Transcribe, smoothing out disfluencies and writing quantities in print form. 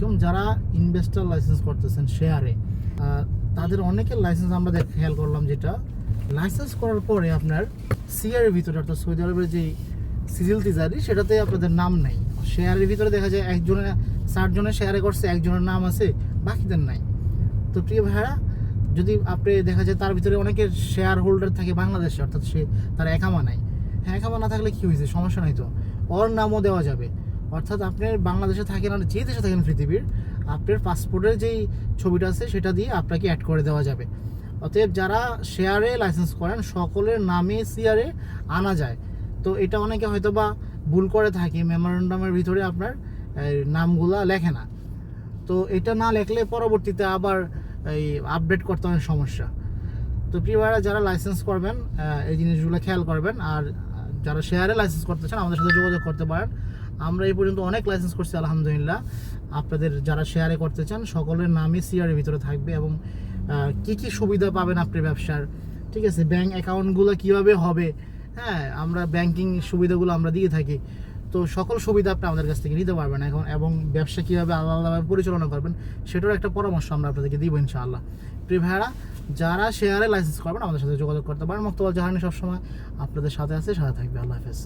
আলাইকুম। যারা investor licence করতেছেন শেয়ারে, তাদের অনেকের লাইসেন্স আমরা খেয়াল করলাম, যেটা লাইসেন্স করার পরে আপনার সিআরের ভিতরে অর্থাৎ সৌদি আরবের যে সিজিল তিজারি সেটাতে আপনাদের নাম নেই। শেয়ারের ভিতরে দেখা যায় একজনের 60 জনের শেয়ারে করছে, একজনের নাম আছে, বাকিদের নাই। তো প্রিয় ভাইরা, যদি আপনি দেখা যায় তার ভিতরে অনেকের শেয়ার হোল্ডার থাকে বাংলাদেশে, অর্থাৎ সে তার একামা নাই। হ্যাঁ, একামা না থাকলে কী হয়েছে, সমস্যা নাই, তো ওর নামও দেওয়া যাবে। অর্থাৎ আপনি বাংলাদেশে থাকেন আর যে দেশে থাকেন পৃথিবীর, আপনার পাসপোর্টের যেই ছবিটা আছে সেটা দিয়ে আপনাকে অ্যাড করে দেওয়া যাবে। অতএব যারা শেয়ারে লাইসেন্স করেন সকলের নামে সিআরে আনা যায়। তো এটা অনেকে হয়তো বা ভুল করে থাকে, মেমোরেন্ডামের ভিতরে আপনার নামগুলা লেখে না। তো এটা না লেখলে পরবর্তীতে আবার এই আপডেট করতে অনেক সমস্যা। তো প্রিয় ভাইরা, যারা লাইসেন্স করবেন এই জিনিসগুলো খেয়াল করবেন। আর যারা শেয়ারে লাইসেন্স করতে চান আমাদের সাথে যোগাযোগ করতে পারেন। আমরা এই পর্যন্ত অনেক লাইসেন্স করছি আলহামদুলিল্লাহ। আপনাদের যারা শেয়ারে করতে চান সকলের নামই সিআরের ভিতরে থাকবে, এবং কি কি সুবিধা পাবেন আপনার ব্যবসার, ঠিক আছে, ব্যাংক অ্যাকাউন্টগুলো কীভাবে হবে, হ্যাঁ, আমরা ব্যাংকিং সুবিধাগুলো আমরা দিয়ে থাকি। তো সকল সুবিধা আপনি আমাদের কাছ থেকে নিতে পারবেন এখন, এবং ব্যবসা কীভাবে আলাদা আলাদাভাবে পরিচালনা করবেন সেটারও একটা পরামর্শ আমরা আপনাদেরকে দিব ইনশাআল্লাহ। প্রিয় ভাইরা, যারা শেয়ারে লাইসেন্স করবেন আমাদের সাথে যোগাযোগ করতে পারেন। মুক্তবাল জাহানি সবসময় আপনাদের সাথে আছে, সাথে থাকবে। আল্লাহ হাফেজ।